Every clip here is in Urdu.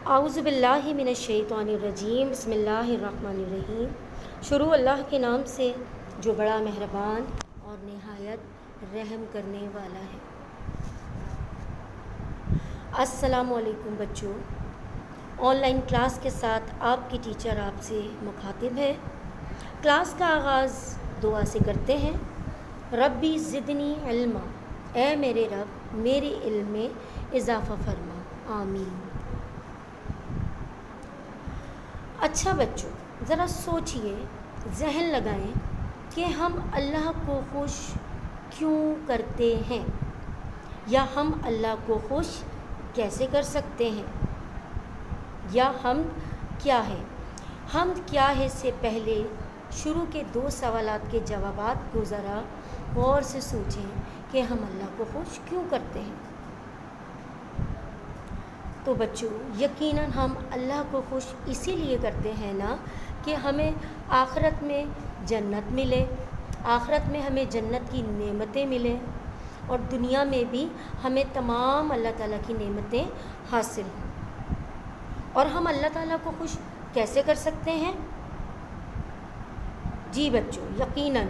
اعوذ باللہ من الشیطان الرجیم، بسم اللہ الرحمن الرحیم۔ شروع اللہ کے نام سے جو بڑا مہربان اور نہایت رحم کرنے والا ہے۔ السلام علیکم بچوں، آن لائن کلاس کے ساتھ آپ کی ٹیچر آپ سے مخاطب ہے۔ کلاس کا آغاز دعا سے کرتے ہیں۔ ربی زدنی علما، اے میرے رب میرے علم میں اضافہ فرما، آمین۔ اچھا بچوں، ذرا سوچئے، ذہن لگائیں کہ ہم اللہ کو خوش کیوں کرتے ہیں، یا ہم اللہ کو خوش کیسے کر سکتے ہیں، یا حمد کیا ہے۔ حمد کیا ہے سے پہلے شروع کے 2 سوالات کے جوابات کو ذرا غور سے سوچیں کہ ہم اللہ کو خوش کیوں کرتے ہیں۔ تو بچوں، یقیناً ہم اللہ کو خوش اسی لیے کرتے ہیں نا کہ ہمیں آخرت میں جنت ملے، آخرت میں ہمیں جنت کی نعمتیں ملیں، اور دنیا میں بھی ہمیں تمام اللہ تعالیٰ کی نعمتیں حاصل ہوں۔ اور ہم اللہ تعالیٰ کو خوش کیسے کر سکتے ہیں؟ جی بچوں، یقیناً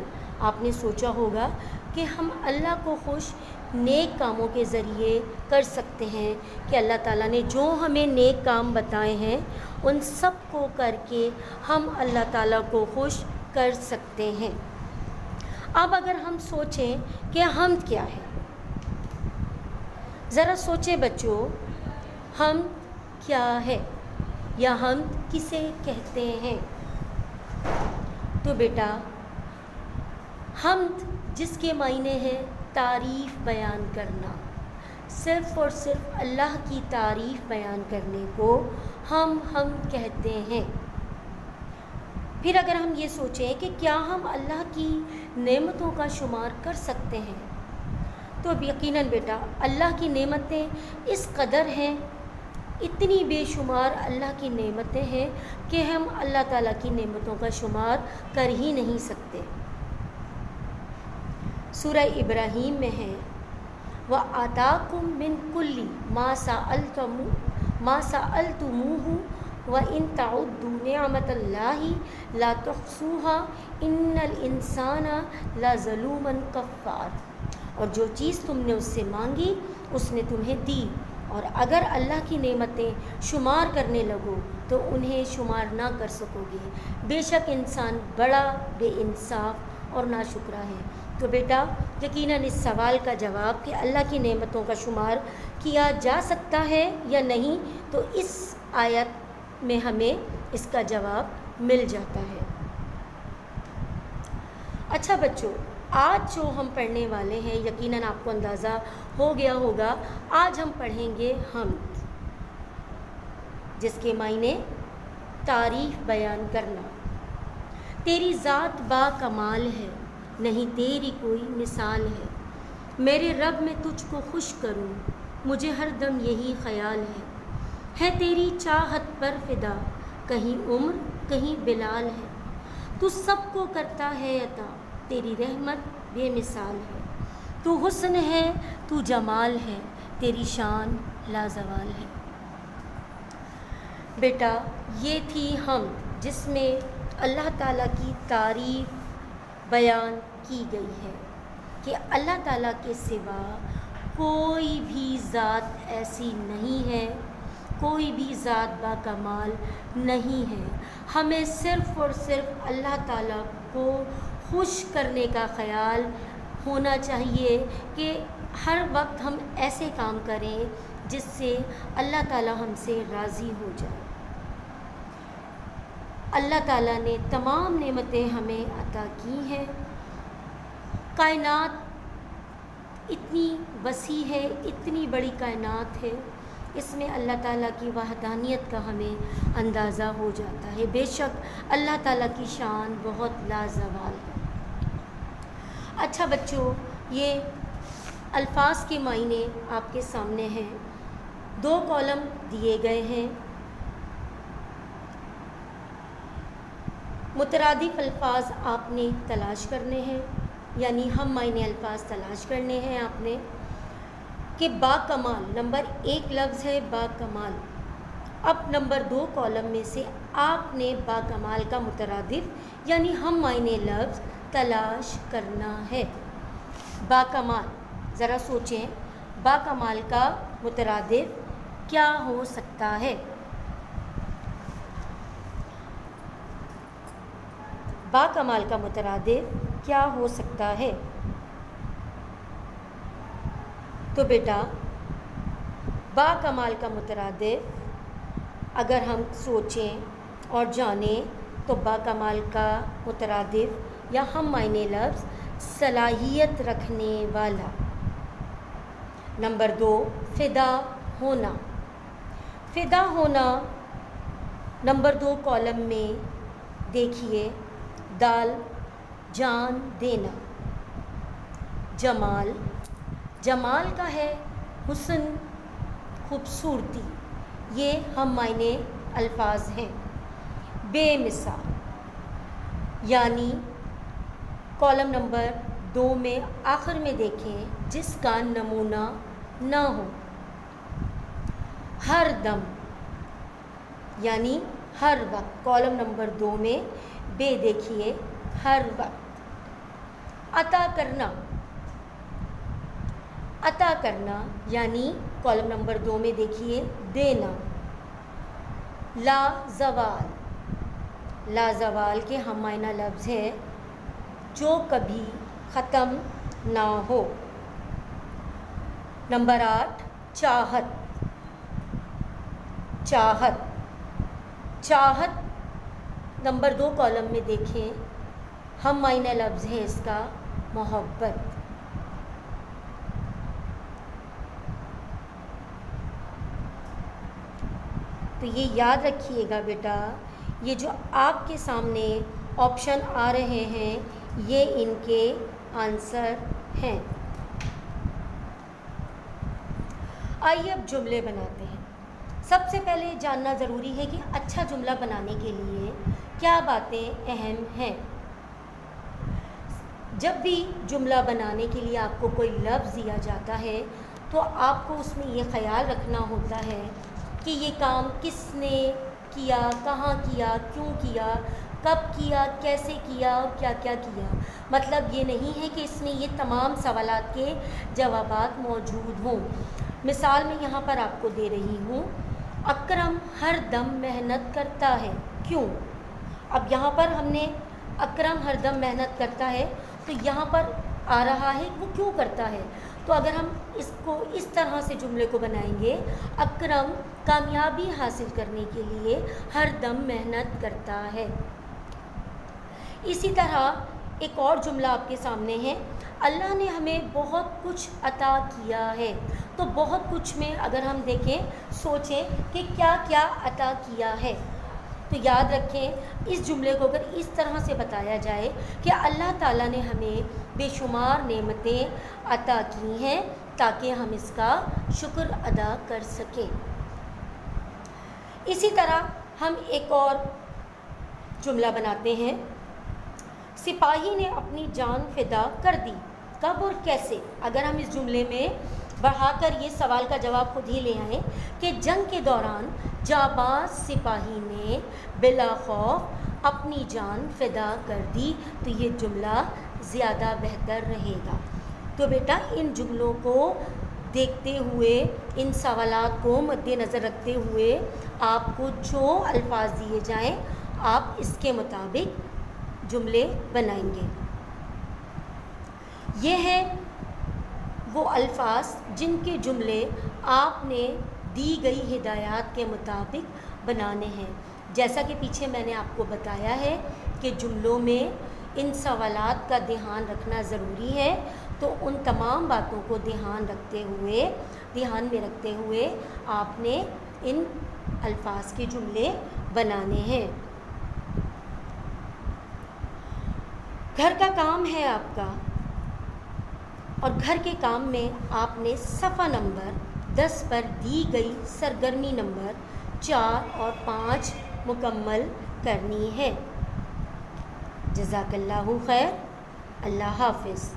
آپ نے سوچا ہوگا کہ ہم اللہ کو خوش نیک کاموں کے ذریعے کر سکتے ہیں، کہ اللہ تعالیٰ نے جو ہمیں نیک کام بتائے ہیں ان سب کو کر کے ہم اللہ تعالیٰ کو خوش کر سکتے ہیں۔ اب اگر ہم سوچیں کہ حمد کیا ہے، ذرا سوچیں بچوں، حمد کیا ہے یا حمد کسے کہتے ہیں؟ تو بیٹا، حمد جس کے معنی ہے تعریف بیان کرنا، صرف اور صرف اللہ کی تعریف بیان کرنے کو ہم حمد کہتے ہیں۔ پھر اگر ہم یہ سوچیں کہ کیا ہم اللہ کی نعمتوں کا شمار کر سکتے ہیں، تو یقیناً بیٹا اللہ کی نعمتیں اس قدر ہیں، اتنی بے شمار اللہ کی نعمتیں ہیں کہ ہم اللہ تعالیٰ کی نعمتوں کا شمار کر ہی نہیں سکتے۔ سورہ ابراہیم میں ہے وَآتَاكُم مِّن كُلِّ مَا سَأَلْتُمُوهُ وَإِن تَعُدُّوا نِعْمَتَ اللَّهِ لَا تُحْصُوهَا إِنَّ الْإِنسَانَ لَظَلُومٌ كَفَّارٌ۔ اور جو چیز تم نے اس سے مانگی اس نے تمہیں دی، اور اگر اللہ کی نعمتیں شمار کرنے لگو تو انہیں شمار نہ کر سکو گے، بے شک انسان بڑا بے انصاف اور ناشکرا ہے۔ تو بیٹا یقیناً اس سوال کا جواب کہ اللہ کی نعمتوں کا شمار کیا جا سکتا ہے یا نہیں، تو اس آیت میں ہمیں اس کا جواب مل جاتا ہے۔ اچھا بچوں، آج جو ہم پڑھنے والے ہیں، یقیناً آپ کو اندازہ ہو گیا ہوگا، آج ہم پڑھیں گے حمد، جس کے معنی تعریف بیان کرنا۔ تیری ذات با کمال ہے، نہیں تیری کوئی مثال ہے، میرے رب میں تجھ کو خوش کروں، مجھے ہر دم یہی خیال ہے تیری چاہت پر فدا، کہیں عمر کہیں بلال ہے، تو سب کو کرتا ہے عطا، تیری رحمت بے مثال ہے، تو حسن ہے تو جمال ہے، تیری شان لازوال ہے۔ بیٹا یہ تھی حمد، جس میں اللہ تعالیٰ کی تعریف بیان کی گئی ہے کہ اللہ تعالیٰ کے سوا کوئی بھی ذات ایسی نہیں ہے، کوئی بھی ذات با کمال نہیں ہے۔ ہمیں صرف اور صرف اللہ تعالیٰ کو خوش کرنے کا خیال ہونا چاہیے کہ ہر وقت ہم ایسے کام کریں جس سے اللہ تعالیٰ ہم سے راضی ہو جائے۔ اللہ تعالیٰ نے تمام نعمتیں ہمیں عطا کی ہیں۔ کائنات اتنی وسیع ہے، اتنی بڑی کائنات ہے، اس میں اللہ تعالیٰ کی وحدانیت کا ہمیں اندازہ ہو جاتا ہے۔ بے شک اللہ تعالیٰ کی شان بہت لازوال ہے۔ اچھا بچوں، یہ الفاظ کے معنی آپ کے سامنے ہیں، 2 کالم دیے گئے ہیں۔ مترادف الفاظ آپ نے تلاش کرنے ہیں، یعنی ہم معنی الفاظ تلاش کرنے ہیں آپ نے، کہ با کمال، نمبر 1 لفظ ہے با کمال، اب نمبر 2 کالم میں سے آپ نے با کمال کا مترادف یعنی ہم معنی لفظ تلاش کرنا ہے۔ با کمال، ذرا سوچیں، با کمال کا مترادف کیا ہو سکتا ہے؟ با کمال کا مترادف کیا ہو سکتا ہے؟ تو بیٹا با کمال کا مترادف اگر ہم سوچیں اور جانیں تو با کمال کا مترادف یا ہم معنی لفظ صلاحیت رکھنے والا۔ نمبر 2 فدا ہونا۔ فدا ہونا نمبر 2 کالم میں دیکھیے، دال جان دینا۔ جمال، جمال کا ہے حسن، خوبصورتی، یہ ہم معنی الفاظ ہیں۔ بے مثال یعنی کالم نمبر 2 میں آخر میں دیکھیں جس کا نمونہ نہ ہو۔ ہر دم یعنی ہر وقت، کالم نمبر 2 میں بے دیکھیے، ہر وقت۔ عطا کرنا، عطا کرنا یعنی کالم نمبر 2 میں دیکھیے دینا۔ لا زوال، لا زوال کے ہم معنی لفظ ہے جو کبھی ختم نہ ہو۔ نمبر 8 چاہت، چاہت، چاہت نمبر 2 کالم میں دیکھیں، ہم معنی لفظ ہے اس کا محبت۔ تو یہ یاد رکھیے گا بیٹا، یہ جو آپ کے سامنے آپشن آ رہے ہیں یہ ان کے آنسر ہیں۔ آئیے اب جملے بناتے ہیں۔ سب سے پہلے جاننا ضروری ہے کہ اچھا جملہ بنانے کے لیے کیا باتیں اہم ہیں۔ جب بھی جملہ بنانے کے لیے آپ کو کوئی لفظ دیا جاتا ہے تو آپ کو اس میں یہ خیال رکھنا ہوتا ہے کہ یہ کام کس نے کیا، کہاں کیا، کیوں کیا، کب کیا، کیسے کیا اور کیا کیا کیا۔ مطلب یہ نہیں ہے کہ اس میں یہ تمام سوالات کے جوابات موجود ہوں۔ مثال میں یہاں پر آپ کو دے رہی ہوں، اکرم ہر دم محنت کرتا ہے، کیوں؟ اب یہاں پر ہم نے اکرم ہر دم محنت کرتا ہے تو یہاں پر آ رہا ہے وہ کیوں کرتا ہے۔ تو اگر ہم اس کو اس طرح سے جملے کو بنائیں گے، اکرم کامیابی حاصل کرنے کے لیے ہر دم محنت کرتا ہے۔ اسی طرح ایک اور جملہ آپ کے سامنے ہے، اللہ نے ہمیں بہت کچھ عطا کیا ہے۔ تو بہت کچھ میں اگر ہم دیکھیں، سوچیں کہ کیا کیا عطا کیا ہے، تو یاد رکھیں اس جملے کو اگر اس طرح سے بتایا جائے کہ اللہ تعالیٰ نے ہمیں بے شمار نعمتیں عطا کی ہیں تاکہ ہم اس کا شکر ادا کر سکیں۔ اسی طرح ہم ایک اور جملہ بناتے ہیں، سپاہی نے اپنی جان فدا کر دی، کب اور کیسے؟ اگر ہم اس جملے میں بڑھا کر یہ سوال کا جواب خود ہی لے آئیں کہ جنگ کے دوران جانباز سپاہی نے بلا خوف اپنی جان فدا کر دی، تو یہ جملہ زیادہ بہتر رہے گا۔ تو بیٹا ان جملوں کو دیکھتے ہوئے، ان سوالات کو مد نظر رکھتے ہوئے آپ کو جو الفاظ دیے جائیں آپ اس کے مطابق جملے بنائیں گے۔ یہ ہیں وہ الفاظ جن کے جملے آپ نے دی گئی ہدایات کے مطابق بنانے ہیں۔ جیسا کہ پیچھے میں نے آپ کو بتایا ہے کہ جملوں میں ان سوالات کا دھیان رکھنا ضروری ہے، تو ان تمام باتوں کو دھیان میں رکھتے ہوئے آپ نے ان الفاظ کے جملے بنانے ہیں۔ گھر کا کام ہے آپ کا، اور گھر کے کام میں آپ نے صفحہ نمبر 10 پر دی گئی سرگرمی نمبر 4 اور 5 مکمل کرنی ہے۔ جزاک اللہ خیر، اللہ حافظ۔